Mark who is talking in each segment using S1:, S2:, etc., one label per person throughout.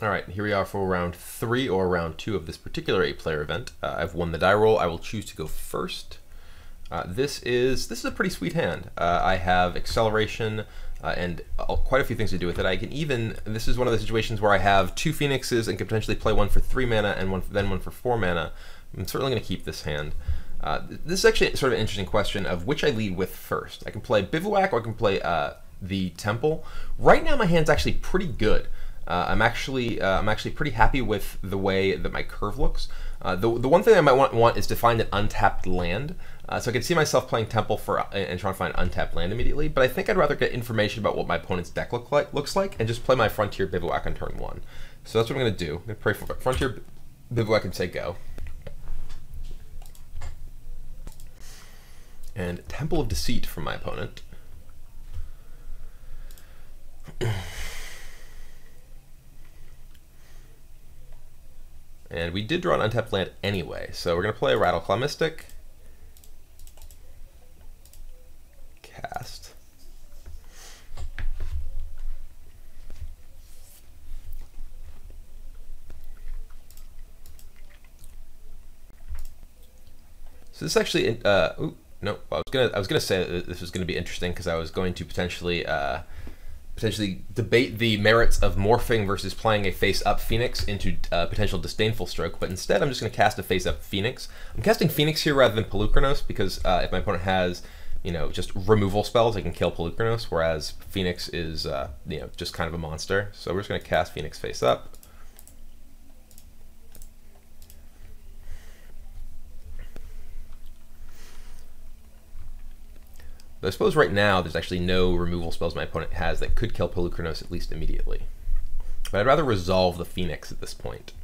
S1: All right, here we are for round 3 or round 2 of this particular 8-player event. I've won the die roll. I will choose to go first. This is a pretty sweet hand. I have acceleration and quite a few things to do with it. I can even, this is one of the situations where I have 2 Phoenixes and can potentially play one for 3 mana and then one for 4 mana. I'm certainly going to keep this hand. This is actually sort of an interesting question of which I lead with first. I can play Bivouac or I can play the Temple. Right now my hand's actually pretty good. I'm actually pretty happy with the way that my curve looks. The one thing I might want is to find an untapped land. So I can see myself playing Temple and trying to find untapped land immediately. But I think I'd rather get information about what my opponent's deck looks like and just play my Frontier Bivouac on turn 1. So that's what I'm going to do. I'm going to play for Frontier Bivouac and say go. And Temple of Deceit from my opponent. And we did draw an untapped land anyway, so we're going to play a Rattleclaw Mystic. Cast. So this actually, no, I was gonna say that this was going to be interesting because I was going to potentially debate the merits of morphing versus playing a face-up Phoenix into potential Disdainful Stroke, but instead I'm just going to cast a face-up Phoenix. I'm casting Phoenix here rather than Polukranos because if my opponent has, just removal spells, I can kill Polukranos, whereas Phoenix is, just kind of a monster. So we're just going to cast Phoenix face-up. But I suppose right now there's actually no removal spells my opponent has that could kill Polukranos at least immediately. But I'd rather resolve the Phoenix at this point.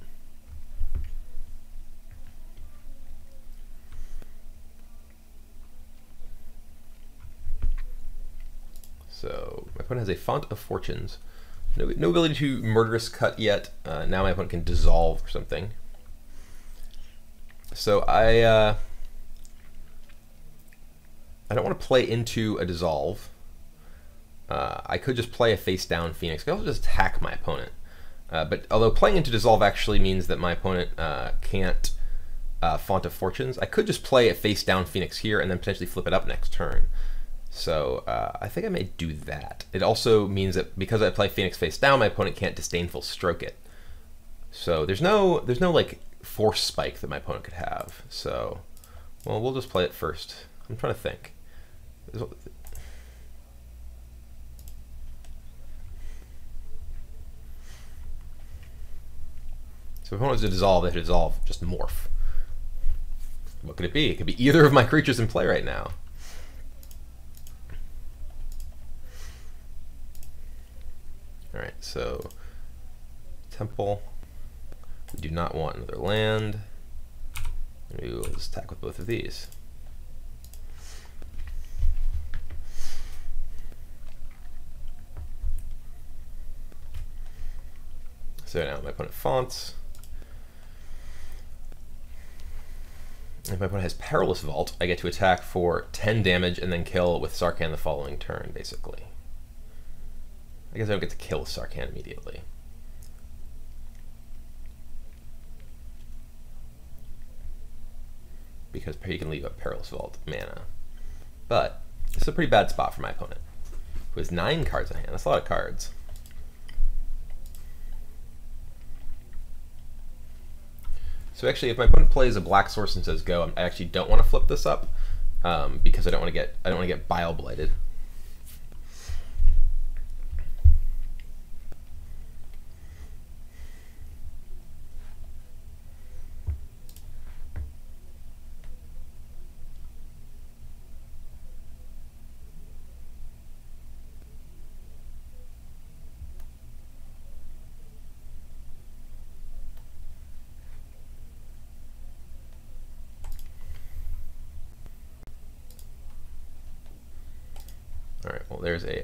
S1: So my opponent has a Font of Fortunes. No ability to Murderous Cut yet. Now my opponent can dissolve or something. So I don't want to play into a dissolve. I could just play a face-down Phoenix. I could also just attack my opponent. But although playing into dissolve actually means that my opponent can't Font of Fortunes, I could just play a face-down Phoenix here and then potentially flip it up next turn. So I think I may do that. It also means that because I play Phoenix face-down, my opponent can't Disdainful Stroke it. So there's no like force spike that my opponent could have. So, well, we'll just play it first. I'm trying to think. So if I wanted to dissolve, they should dissolve, just morph. What could it be? It could be either of my creatures in play right now. Alright, so Temple. We do not want another land. And we will just attack with both of these. So now my opponent fonts. If my opponent has Perilous Vault, I get to attack for 10 damage and then kill with Sarkhan the following turn, basically. I guess I don't get to kill with Sarkhan immediately. Because he can leave a Perilous Vault mana. But it's a pretty bad spot for my opponent, who has 9 cards in hand. That's a lot of cards. So actually, if my opponent plays a Black Source and says go, I actually don't want to flip this up because I don't want to get Bile Blighted. Alright, well there's an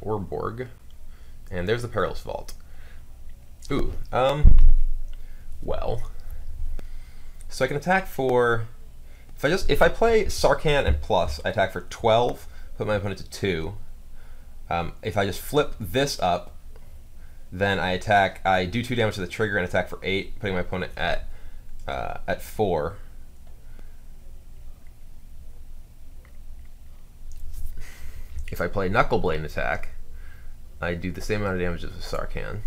S1: Orborg, and there's the Perilous Vault. Ooh, well, so I can attack for, if I play Sarkhan and plus, I attack for 12, put my opponent to 2. If I just flip this up, Then I attack. I do 2 damage to the trigger and attack for 8, putting my opponent at 4. If I play Knuckle Blade and attack, I do the same amount of damage as a Sarkhan.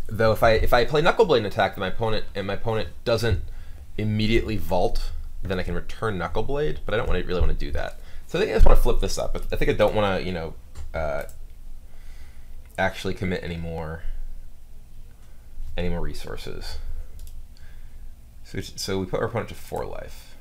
S1: Though if I play Knuckle Blade and attack, my opponent doesn't immediately vault, then I can return Knuckle Blade. But I don't really want to do that. So I think I just want to flip this up. I think I don't want to actually commit any more resources. So we put our opponent to 4 life.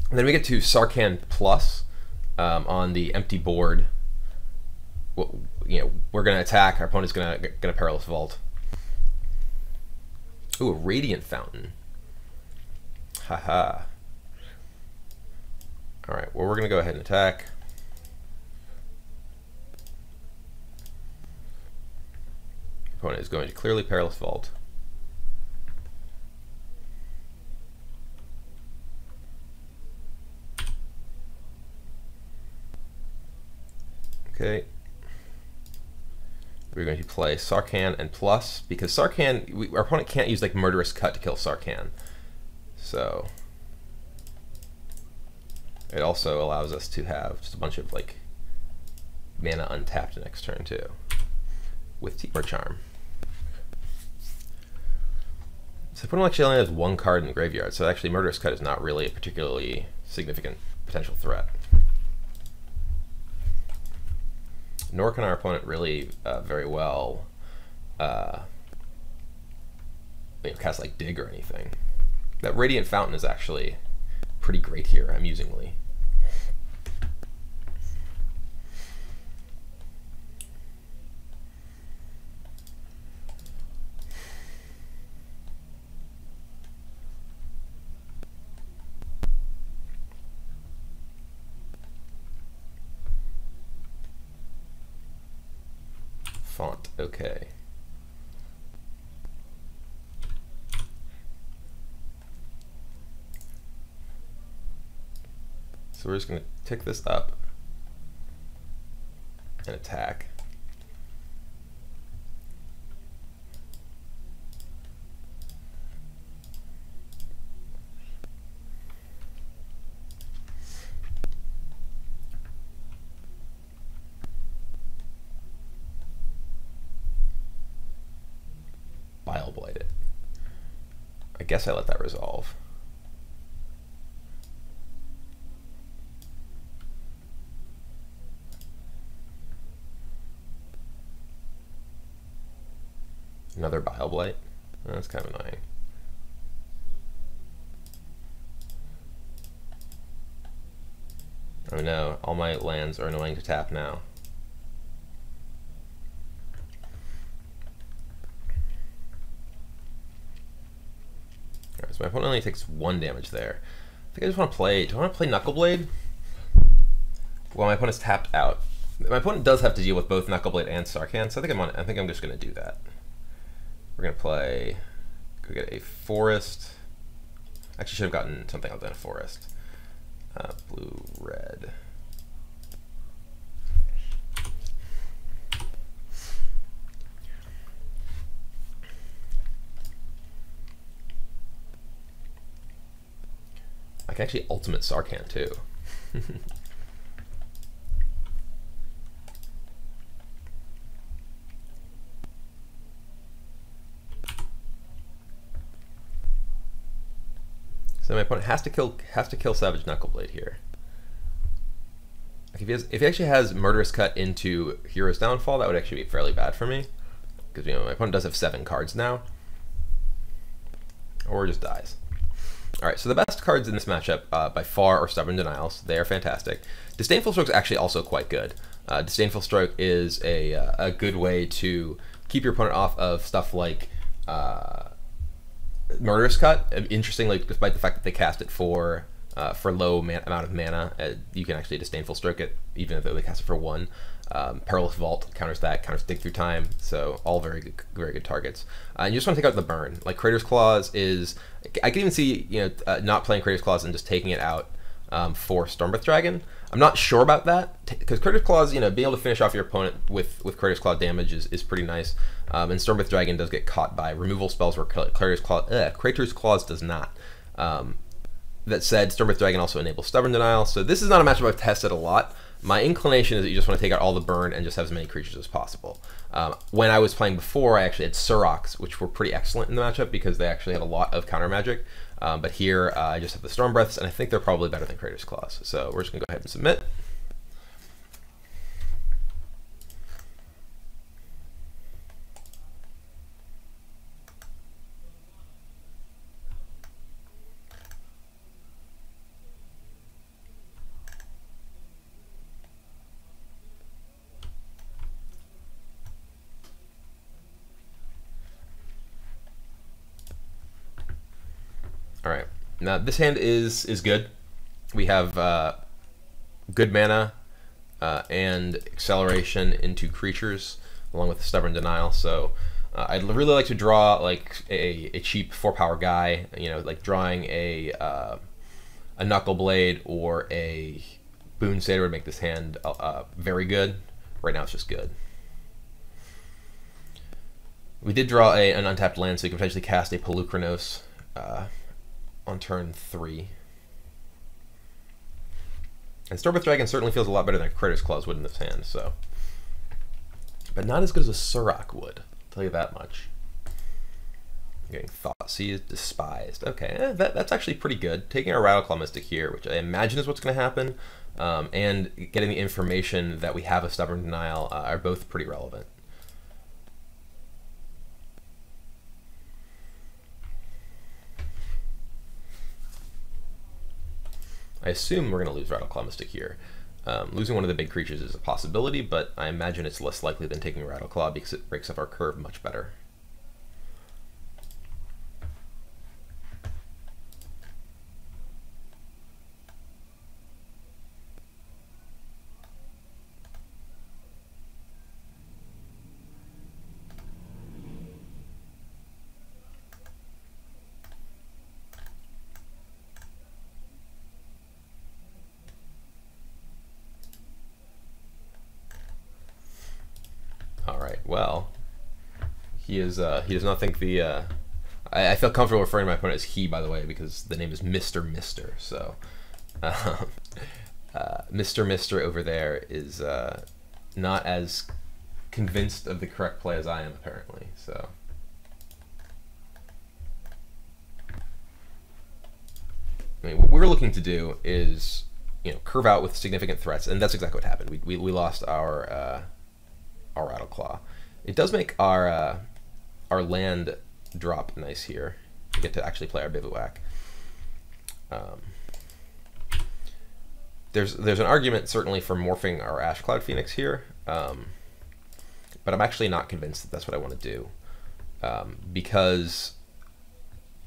S1: And then we get to Sarkhan Plus on the empty board. Well, we're going to attack. Our opponent's going to Perilous Vault. Ooh, a Radiant Fountain. Haha. All right. Well, we're going to go ahead and attack. Opponent is going to clearly Perilous Vault. Okay. We're going to play Sarkhan and Plus, because Sarkhan, our opponent can't use like Murderous Cut to kill Sarkhan. So it also allows us to have just a bunch of like mana untapped next turn too, with Temur Charm. So the opponent actually only has 1 card in the graveyard, so actually Murderous Cut is not really a particularly significant potential threat. Nor can our opponent really very well cast like Dig or anything. That Radiant Fountain is actually pretty great here, amusingly. Font, okay. So we're just going to tick this up and attack. Bile Blight it. I guess I let that resolve. Another Bile Blight? Oh, that's kind of annoying. Oh no, all my lands are annoying to tap now. Alright, so my opponent only takes 1 damage there. I think I just want to play, do I want to play Knuckle Blade? Well, my opponent's tapped out. My opponent does have to deal with both Knuckle Blade and Sarkhan, so I think I'm just going to do that. We're going to play, go get a Forest. Actually, should have gotten something other than a Forest. Blue, red. I can actually ultimate Sarkhan too. So my opponent has to kill Savage Knuckleblade here. Like if he actually has Murderous Cut into Hero's Downfall, that would actually be fairly bad for me, because my opponent does have 7 cards now, or just dies. All right, so the best cards in this matchup by far are Stubborn Denials. They are fantastic. Disdainful Stroke is actually also quite good. Disdainful Stroke is a good way to keep your opponent off of stuff like Murderous Cut. Interestingly, despite the fact that they cast it for for low amount of mana. You can actually Disdainful Stroke it, even if they cast it for 1. Perilous Vault counters that, counters Dig Through Time, so all very good targets. And you just want to take out the burn. Like Crater's Claws is, I can even see not playing Crater's Claws and just taking it out for Stormbreath Dragon. I'm not sure about that, because Crater's Claws, being able to finish off your opponent with Crater's Claw damage is pretty nice. And Stormbreath Dragon does get caught by removal spells where Crater's Claws does not. That said, Stormbreath Dragon also enables Stubborn Denial, so this is not a matchup I've tested a lot. My inclination is that you just want to take out all the burn and just have as many creatures as possible. When I was playing before, I actually had Surocs, which were pretty excellent in the matchup because they actually had a lot of counter magic. But here, I just have the Storm Breaths, and I think they're probably better than Crater's Claws. So we're just going to go ahead and submit. All right, now this hand is good. We have good mana and acceleration into creatures, along with the Stubborn Denial. So I'd really like to draw like a cheap 4-power guy. Like drawing a Knuckle Blade or a Boon Satyr would make this hand very good. Right now, it's just good. We did draw an untapped land, so you can potentially cast a Pelucranos on turn 3. And Stormbreath Dragon certainly feels a lot better than a Crater's Claws would in this hand, so. But not as good as a Suroc would, I'll tell you that much. I'm getting Thoughtseize, Despised. Okay, that's actually pretty good. Taking a Rattleclaw Mystic here, which I imagine is what's going to happen, and getting the information that we have a Stubborn Denial are both pretty relevant. I assume we're going to lose Rattleclaw Mystic here. Losing one of the big creatures is a possibility, but I imagine it's less likely than taking Rattleclaw because it breaks up our curve much better. Well, he does not think the. I feel comfortable referring to my opponent as he, by the way, because the name is Mr. Mister. So, Mr. Mister over there is not as convinced of the correct play as I am, apparently. So. I mean, what we're looking to do is, curve out with significant threats, and that's exactly what happened. We lost our Rattleclaw. It does make our land drop nice here. We get to actually play our Bivouac. There's an argument certainly for morphing our Ashcloud Phoenix here, but I'm actually not convinced that that's what I want to do, because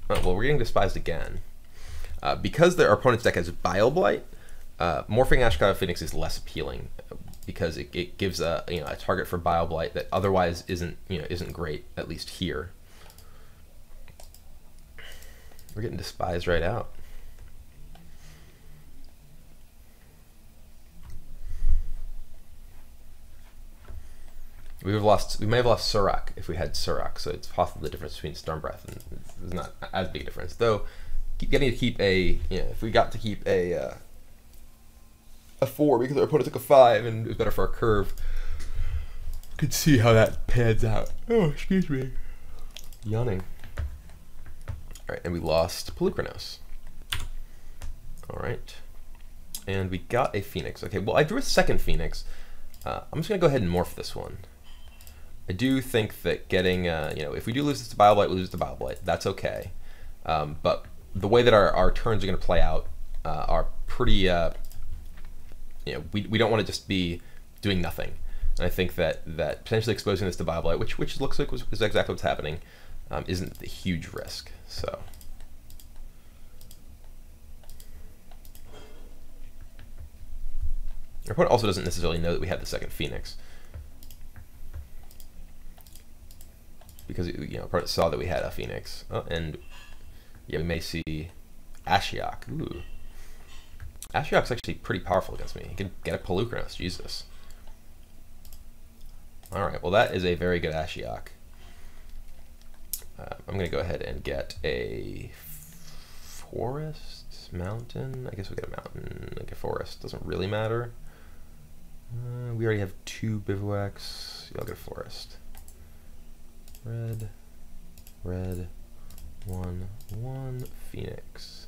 S1: well, we're getting despised again. Because our opponent's deck has Bile-Blight, morphing Ashcloud Phoenix is less appealing, because it gives a target for Bile-Blight that otherwise isn't great, at least here. We're getting despised right out. We may have lost Suroc if we had Suroc, so it's possible the difference between Stormbreath and it's not as big a difference. Though getting to keep if we got to keep a 4 because our opponent took a 5 and it was better for our curve. Could see how that pans out. Oh, excuse me. Yawning. Alright, and we lost Pelucranos. Alright. And we got a Phoenix. Okay, well, I drew a second Phoenix. I'm just going to go ahead and morph this one. I do think that getting, if we do lose this to Bile-Blight, we lose to Bile-Blight. That's okay. But the way that our turns are going to play out are pretty... we don't want to just be doing nothing. And I think that potentially exposing this to Bile-Blight, which looks like is exactly what's happening, isn't a huge risk. So Our opponent also doesn't necessarily know that we have the second Phoenix, because our opponent saw that we had a Phoenix. Oh, and yeah, we may see Ashiok. Ooh, Ashiok's actually pretty powerful against me. He can get a Polukranos. Jesus. All right, well that is a very good Ashiok. I'm gonna go ahead and get a forest, mountain. I guess we get a mountain, like a forest. Doesn't really matter. We already have 2 bivouacs. Yeah, I'll get a forest. Red, red, 1/1 Phoenix.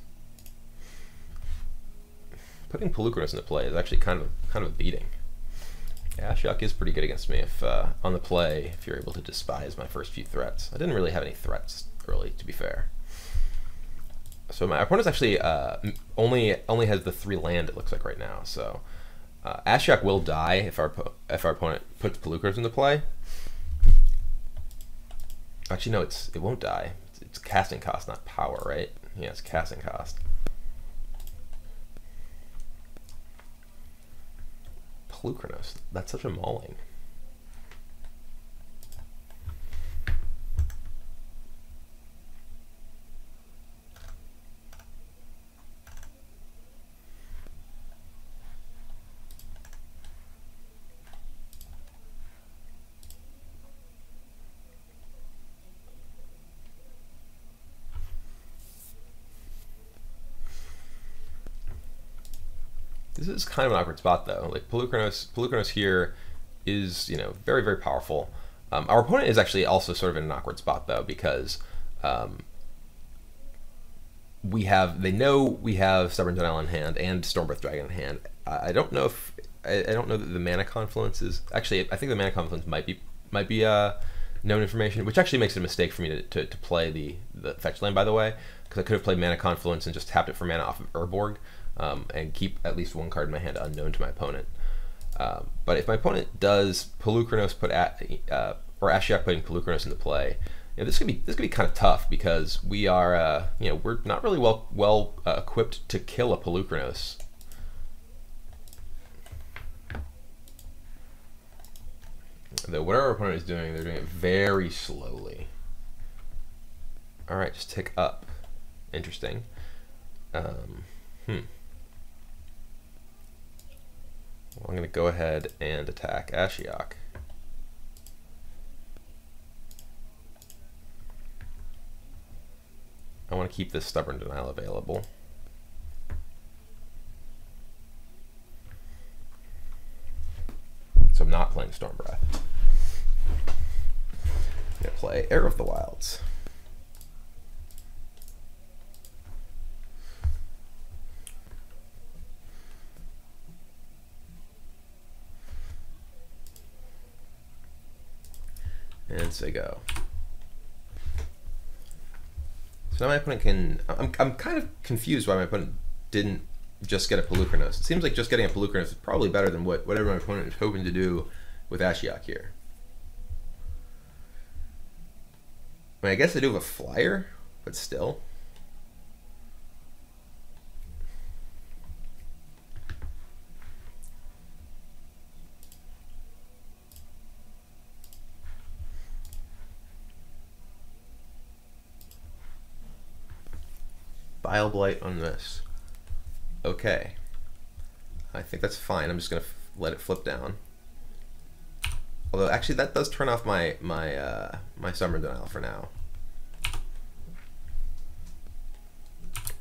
S1: Putting Polukranos into play is actually kind of a beating. Ashiok is pretty good against me if on the play, if you're able to despise my first few threats. I didn't really have any threats early, to be fair. So my opponent's actually only has the 3 land, it looks like right now. So Ashiok will die if our opponent puts Polukranos into play. Actually, no, it won't die. It's casting cost, not power, right? Yeah, it's casting cost. Polukranos, that's such a mauling. This is kind of an awkward spot though. Like Polukranos here is, very, very powerful. Our opponent is actually also sort of in an awkward spot though, because they know we have Stubborn Denial in hand and Stormbreath Dragon in hand. I don't know that the Mana Confluence is actually. I think the Mana Confluence might be known information, which actually makes it a mistake for me to play the fetch land, by the way, because I could have played Mana Confluence and just tapped it for mana off of Urborg. And keep at least 1 card in my hand unknown to my opponent. But if my opponent does Polukranos or Ashiok putting Polukranos into play, this could be kind of tough, because we are we're not really well equipped to kill a Polukranos. Though whatever our opponent is doing, they're doing it very slowly. All right, just tick up. Interesting. Well, I'm going to go ahead and attack Ashiok. I want to keep this Stubborn Denial available. So I'm not playing Stormbreath. I'm going to play Heir of the Wilds. And say go. So now my opponent can. I'm kind of confused why my opponent didn't just get a Polukranos. It seems like just getting a Polukranos is probably better than whatever my opponent is hoping to do with Ashiok here. I mean, I guess I do have a flyer, but still. Bile Blight on this. Okay. I think that's fine. I'm just going to let it flip down. Although, actually, that does turn off my Stubborn Denial for now.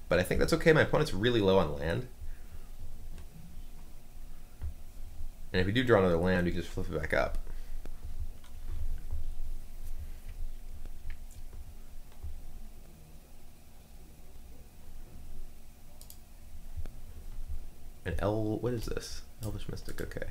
S1: But I think that's okay. My opponent's really low on land. And if we do draw another land, we can just flip it back up. And what is this? Elvish Mystic, okay.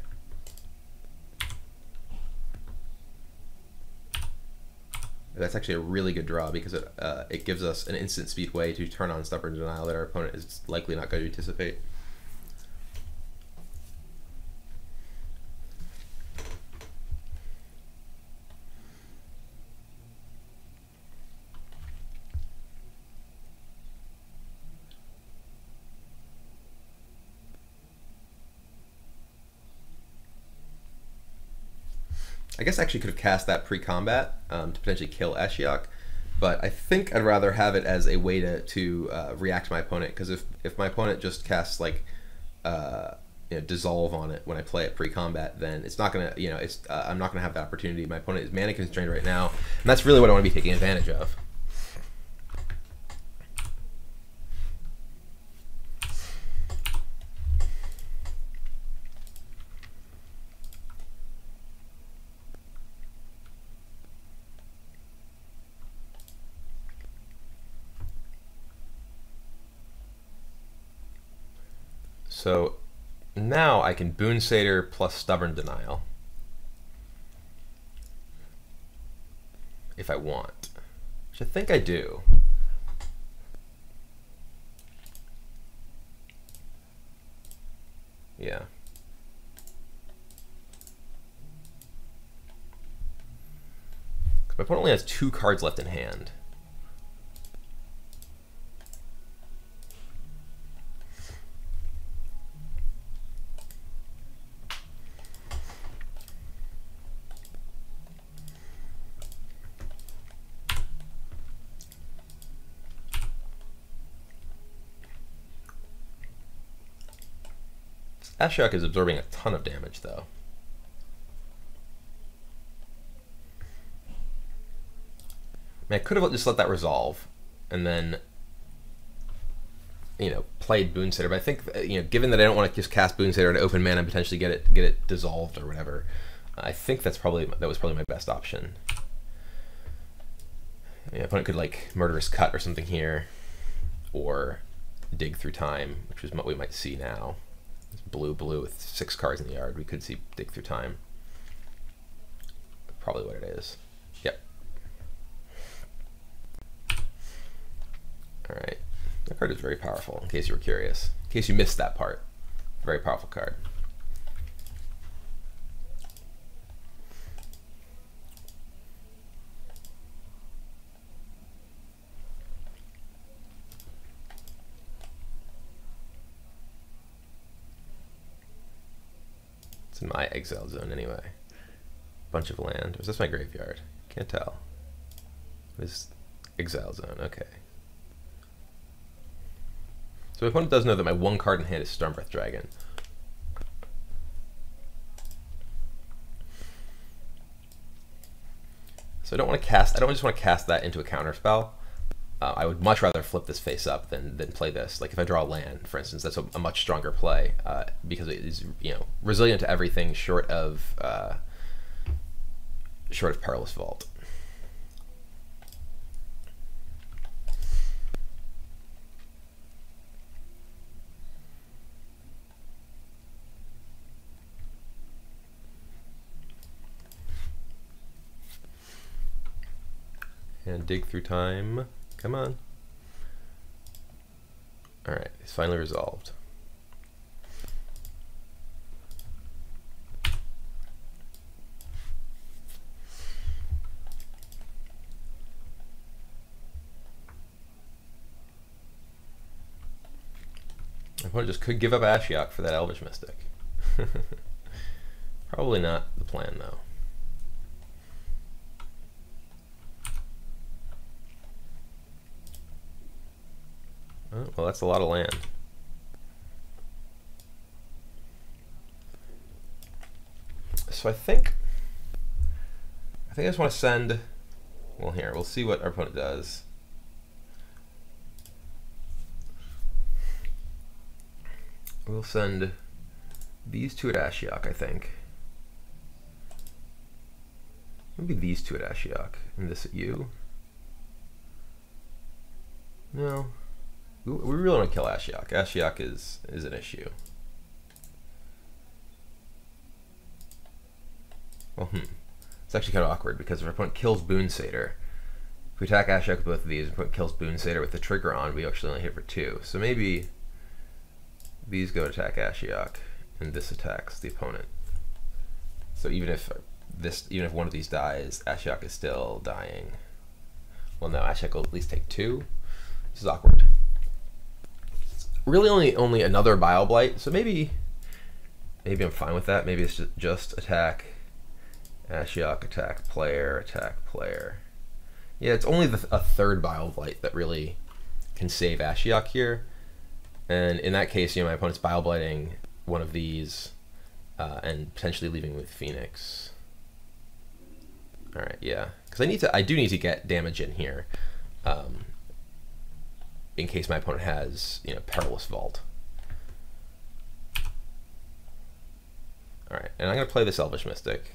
S1: That's actually a really good draw, because it gives us an instant speed way to turn on Stubborn Denial that our opponent is likely not going to anticipate. I guess I actually could have cast that pre-combat to potentially kill Ashiok, but I think I'd rather have it as a way to react to my opponent, because if my opponent just casts like dissolve on it when I play it pre-combat, then it's not gonna, I'm not gonna have that opportunity. My opponent is mana constrained right now, and that's really what I want to be taking advantage of. So now I can Boon Satyr plus Stubborn Denial if I want, which I think I do. Yeah. My opponent only has 2 cards left in hand. Ashiok is absorbing a ton of damage, though. I could have just let that resolve, and then, played Boon Satyr. But I think, given that I don't want to just cast Boon Satyr to open mana and potentially get it dissolved or whatever, I think that was probably my best option. Opponent could like Murderous Cut or something here, or Dig Through Time, which is what we might see now. Blue with 6 cards in the yard. We could see Dig Through Time. Probably what it is. Yep. Alright. That card is very powerful, in case you were curious. In case you missed that part. Very powerful card. In my exile zone anyway. Bunch of land. Or is this my graveyard? Can't tell. This exile zone, okay. So my opponent does know that my 1 card in hand is Stormbreath Dragon. So I don't just want to cast that into a counterspell. I would much rather flip this face up than play this. Like if I draw a land, for instance, that's a much stronger play because it is resilient to everything short of Perilous Vault. And Dig Through Time. Come on. Alright, it's finally resolved. My opponent just could give up Ashiok for that Elvish Mystic. Probably not the plan, though. Oh, well, that's a lot of land. So I think I just want to send, well, here, we'll see what our opponent does. We'll send these 2 at Ashiok, I think. Maybe these 2 at Ashiok, and this at you. No. We really want to kill Ashiok. Ashiok is an issue. Well, it's actually kind of awkward because if our opponent kills Boon Satyr, if we attack Ashiok with both of these, and opponent kills Boon Satyr with the trigger on, we actually only hit for 2. So maybe these go attack Ashiok, and this attacks the opponent. So even if one of these dies, Ashiok is still dying. Well, no, Ashiok will at least take 2. This is awkward. Really only another Bile Blight, so maybe I'm fine with that. Maybe it's just attack Ashiok, attack player, attack player. Yeah, it's only a third Bile Blight that really can save Ashiok here. And in that case, my opponent's Bile Blighting one of these and potentially leaving with Phoenix. All right, yeah, because I do need to get damage in here, in case my opponent has Perilous Vault. All right, and I'm gonna play this Elvish Mystic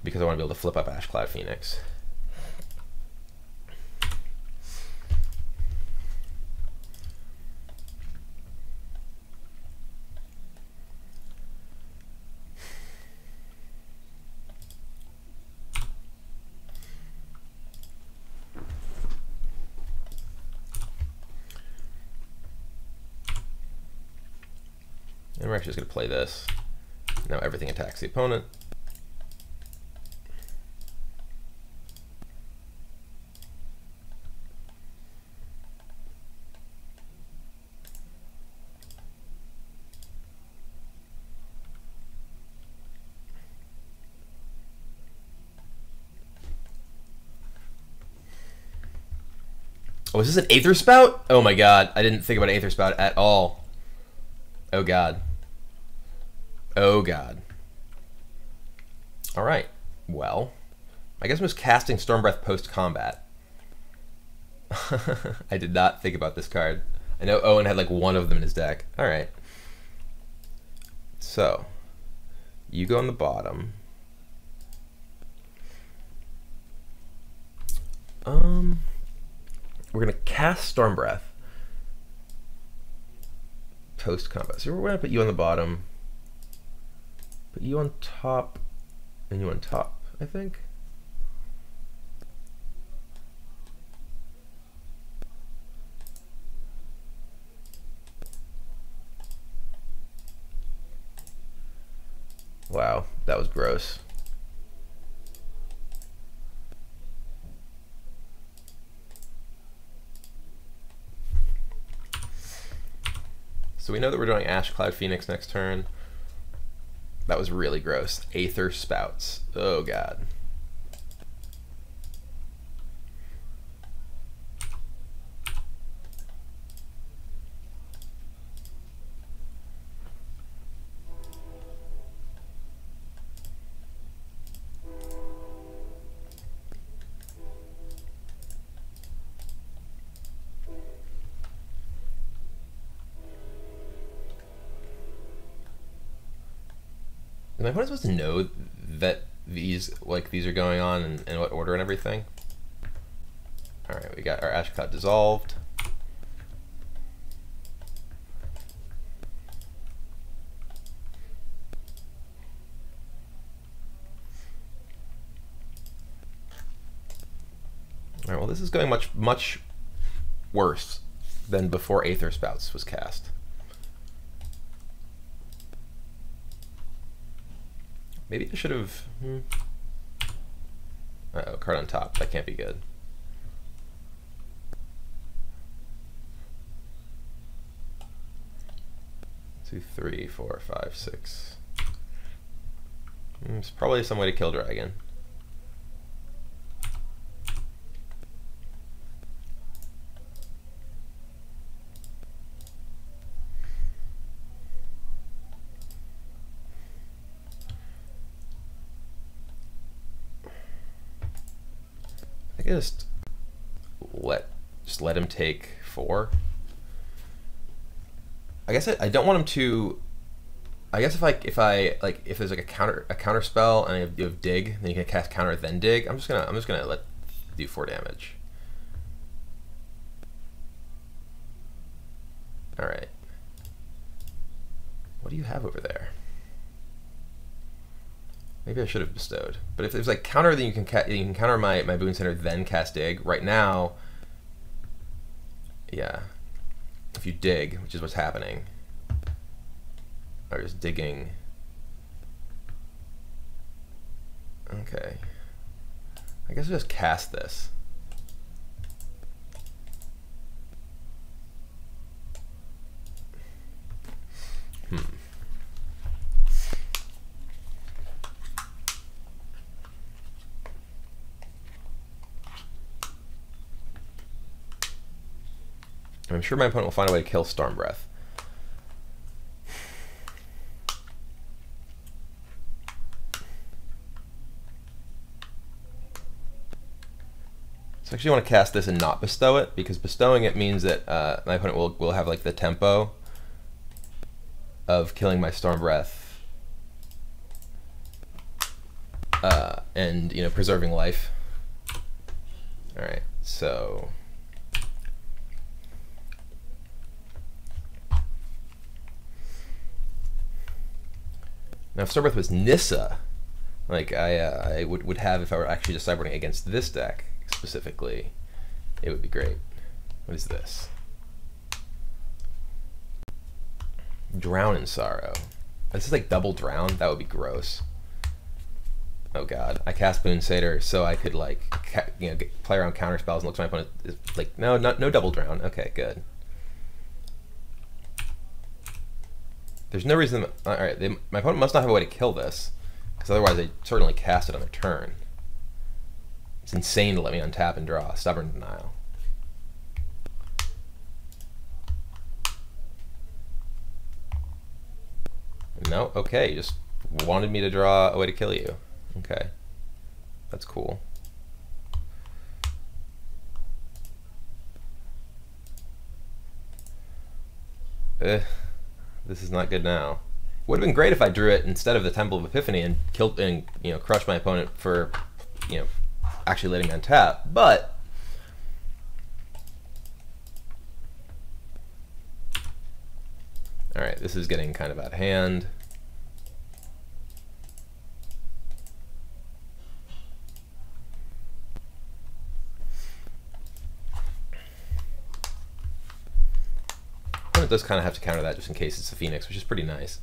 S1: because I want to be able to flip up Ashcloud Phoenix. And we're actually just going to play this. Now everything attacks the opponent. Oh, is this an Aether Spout? Oh my god, I didn't think about Aether Spout at all. Oh god. Oh god. Alright, well, I guess I was casting Storm Breath post-combat. I did not think about this card. I know Owen had like one of them in his deck. Alright. So, you go on the bottom. We're going to cast Storm Breath post-combat. So we're going to put you on the bottom, put you on top, and you on top, I think. Wow, that was gross. So we know that we're doing Ashcloud Phoenix next turn. That was really gross. Aether Spouts. Oh god. Is my opponent supposed to know that these are going on and in what order and everything? Alright, we got our Ashcloud dissolved. Alright, well this is going much worse than before Aether Spouts was cast. Maybe I should have... Uh-oh, card on top. That can't be good. Two, three, 4, 5, 6. It's probably some way to kill Dragon. Just let him take 4. I guess I don't want him to. I guess if there's like a counter spell and you have dig, then you can cast counter then dig. I'm just gonna let do 4 damage. All right. What do you have over there? Maybe I should have bestowed. But if there's like counter, then you can counter my Boon Center, then cast dig. Right now, yeah. If you dig, which is what's happening, or just digging. Okay. I guess I'll just cast this. I'm sure my opponent will find a way to kill Storm Breath. So I actually want to cast this and not bestow it, because bestowing it means that my opponent will have like the tempo of killing my Storm Breath and preserving life. All right, so now if Storm Breath was Nissa, like I would have if I were actually just sideboarding against this deck specifically, it would be great. What is this? Drown in Sorrow. This is like double drown. That would be gross. Oh god. I cast Boon Satyr so I could like play around counter spells and look at my opponent. Like no double drown. Okay, good. There's no reason. All right, my opponent must not have a way to kill this, because otherwise they certainly cast it on their turn. It's insane to let me untap and draw. Stubborn Denial. No, okay, you just wanted me to draw a way to kill you. Okay, that's cool. This is not good now. Would have been great if I drew it instead of the Temple of Epiphany and killed and crushed my opponent for actually letting me untap, but all right, this is getting kind of out of hand. It does kind of have to counter that just in case it's a Phoenix, which is pretty nice.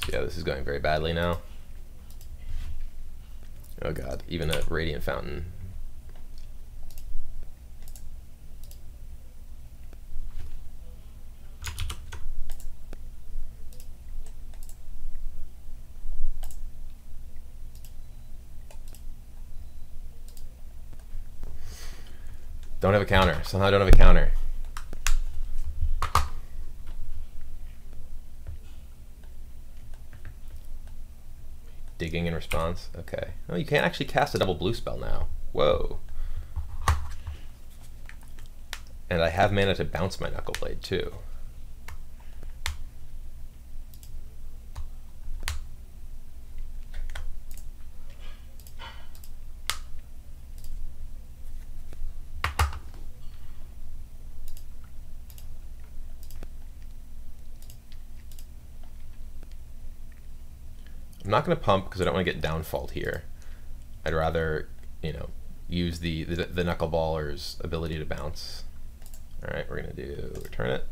S1: Yeah, this is going very badly now. Oh god, even a Radiant Fountain. Don't have a counter. Somehow I don't have a counter. Digging in response. Okay. Oh, you can't actually cast a double blue spell now. Whoa. And I have mana to bounce my Knuckleblade too. I'm not going to pump because I don't want to get downfalled here. I'd rather, use the Knuckleballer's ability to bounce. All right, we're going to do return it.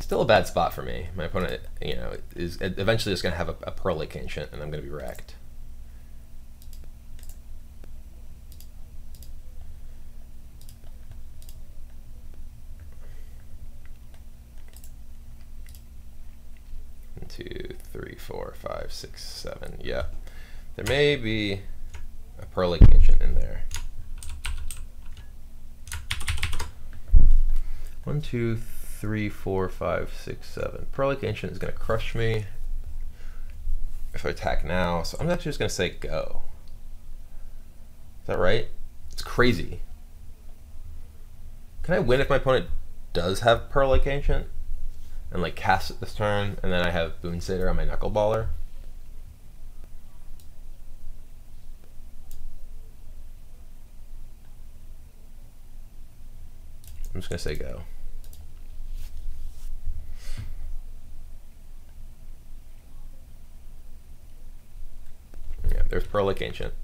S1: Still a bad spot for me. My opponent, is eventually just going to have a Pearl Lake Ancient, and I'm going to be wrecked. One, two, three, 4, 5, 6, 7. Yeah, there may be a Pearl Lake Ancient in there. 1, 2, 3, 4, 5, 6, 7. Pearl Lake Ancient is going to crush me if I attack now, so I'm actually just going to say go. Is that right? It's crazy. Can I win if my opponent does have Pearl Lake Ancient and like cast it this turn, and then I have Boon Satyr on my Knuckleballer? I'm just going to say go. Yeah, there's Pearl Lake Ancient.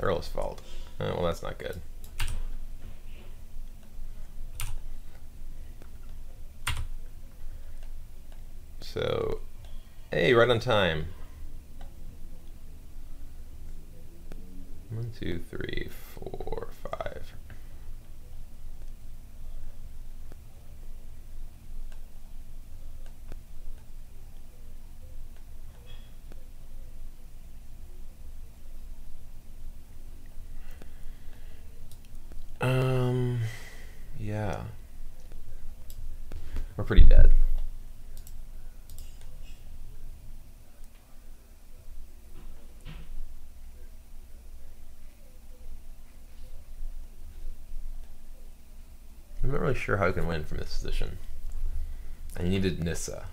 S1: Earl's fault. Oh, well, that's not good. So, hey, right on time. 1, 2, 3, 4, 5. Yeah. We're pretty dead. I'm not really sure how I can win from this position. I needed Nissa.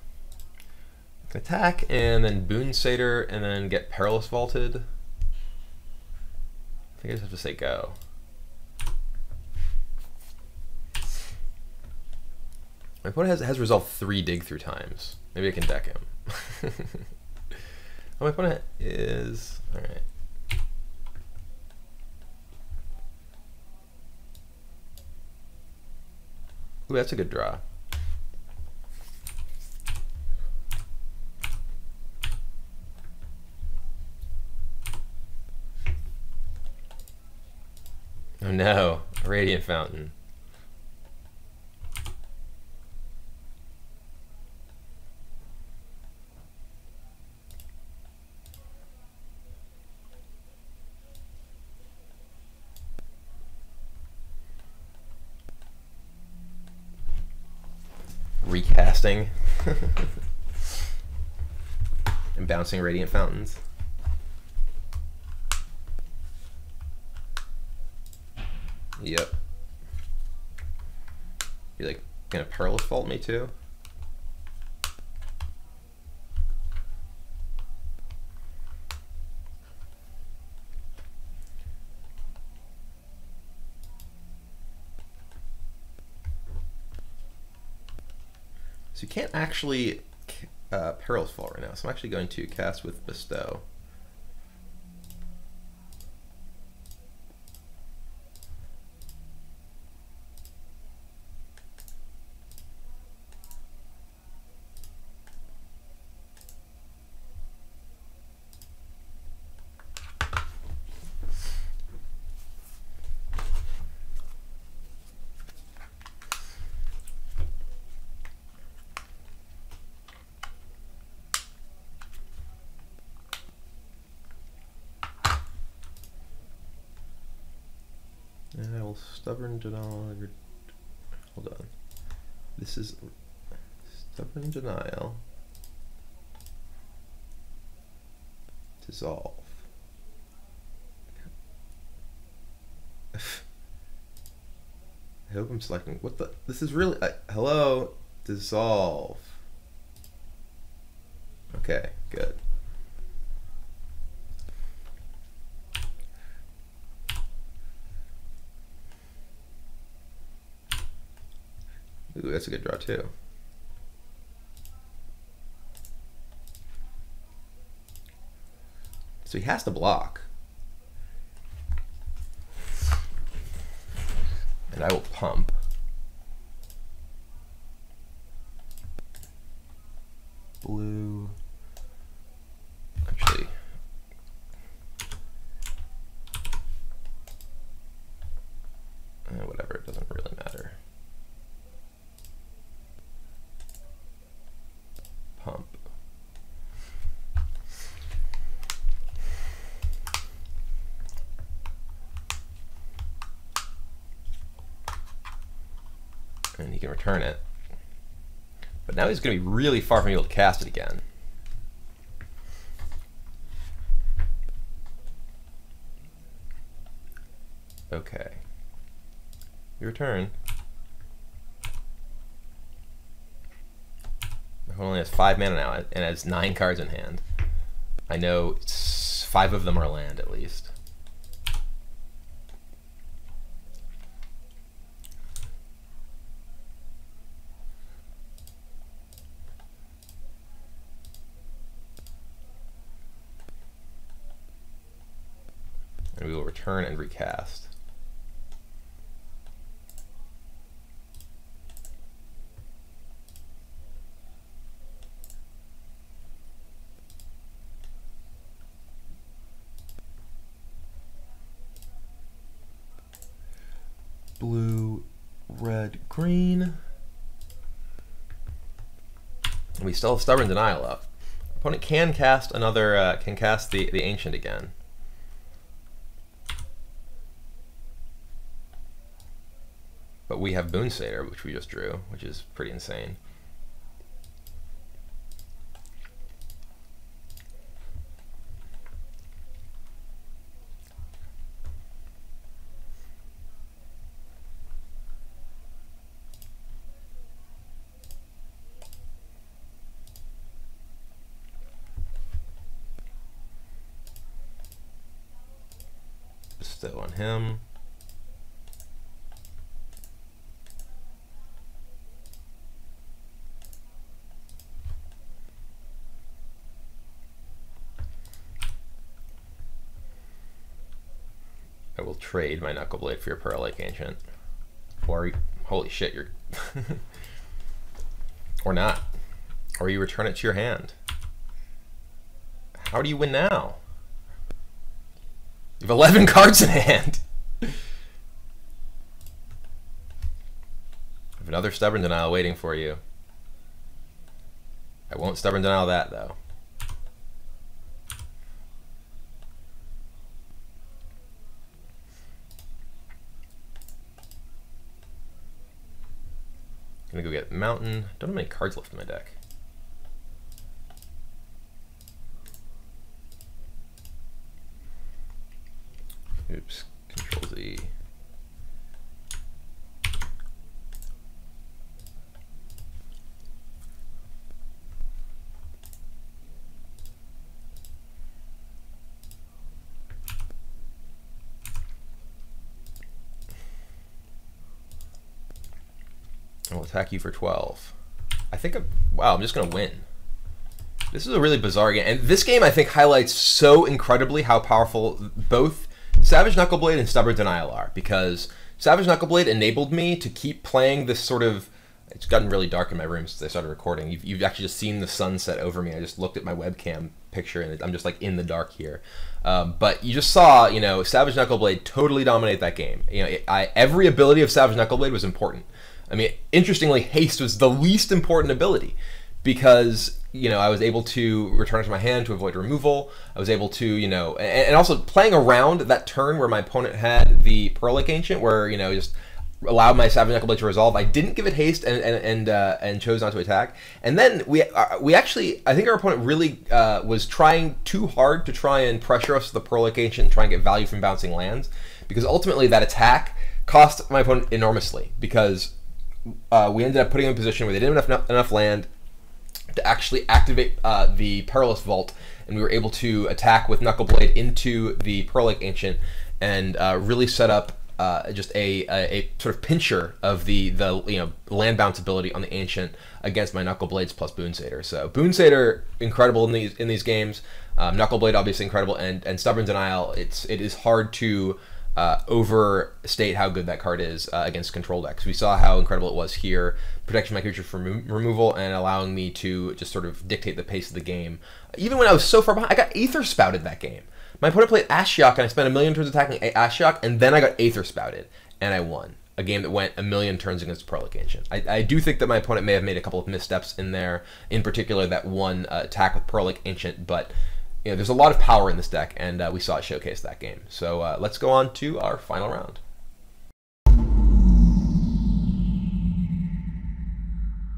S1: I can attack and then Boon Satyr and then get Perilous Vaulted. I think I just have to say go. My opponent has resolved 3 dig through times. Maybe I can deck him. Oh, my opponent is... Alright. Ooh, that's a good draw. Oh no, a Radiant Fountain. Recasting and bouncing Radiant Fountains. Yep. You like gonna Perilous Vault me too? So you can't actually Perilous Vault right now, so I'm actually going to cast with Bestow. And I will Stubborn Denial. Hold on. This is Stubborn Denial. Dissolve. I hope I'm selecting. What the? This is really. Hello? Dissolve. Okay, good. Ooh, that's a good draw too. So he has to block. And I will pump. Blue. Actually. Whatever, it doesn't really matter. Pump. And he can return it. But now he's going to be really far from being able to cast it again. Okay. Your turn. He only has 5 mana now and has 9 cards in hand. I know 5 of them are land at least. And we will return and recast. blue, red, green. And we still have Stubborn Denial up. Opponent can cast another, can cast the Ancient again. But we have Boonsater, which we just drew, which is pretty insane. Still on him. I will trade my Knuckle Blade for your Pearl Lake Ancient. Or, holy shit, you're... or not. Or you return it to your hand. How do you win now? You have 11 cards in hand. I have another Stubborn Denial waiting for you. I won't Stubborn Denial that, though. Gonna go get Mountain. Don't have many cards left in my deck. Oops, Control Z. I'll attack you for 12. I think wow, I'm just gonna win. This is a really bizarre game, and this game I think highlights so incredibly how powerful both Savage Knuckleblade and Stubborn Denial are, because Savage Knuckleblade enabled me to keep playing this sort of... It's gotten really dark in my room since I started recording. You've actually just seen the sun set over me. I just looked at my webcam picture and I'm just like in the dark here. But you just saw, you know, Savage Knuckleblade totally dominate that game. You know, every ability of Savage Knuckleblade was important. I mean, interestingly, Haste was the least important ability because, you know, I was able to return it to my hand to avoid removal. I was able to, you know, and also playing around that turn where my opponent had the Pearl Lake Ancient, where, you know, just allowed my Savage Knuckleblade to resolve. I didn't give it haste and chose not to attack. And then we actually, I think our opponent really was trying too hard to try and pressure us with the Pearl Lake Ancient and try and get value from bouncing lands, because ultimately that attack cost my opponent enormously, because we ended up putting them in a position where they didn't have enough land to actually activate the Perilous Vault, and we were able to attack with Knuckleblade into the Pearl Lake Ancient and really set up just a sort of pincher of the you know, land bounce ability on the Ancient against my Knuckleblades plus Boonsater. So Boonsater incredible in these games, Knuckleblade obviously incredible, and Stubborn Denial. It is hard to overstate how good that card is against control decks. We saw how incredible it was here, protecting my creature from removal and allowing me to just sort of dictate the pace of the game. Even when I was so far behind, I got Aether Spouted that game. My opponent played Ashiok, and I spent 1,000,000 turns attacking Ashiok, and then I got Aether Spouted, and I won. A game that went 1,000,000 turns against Pearl Lake Ancient. I do think that my opponent may have made a couple of missteps in there, in particular that one attack with Pearl Lake Ancient, but you know, there's a lot of power in this deck, and we saw it showcase that game. So let's go on to our final round.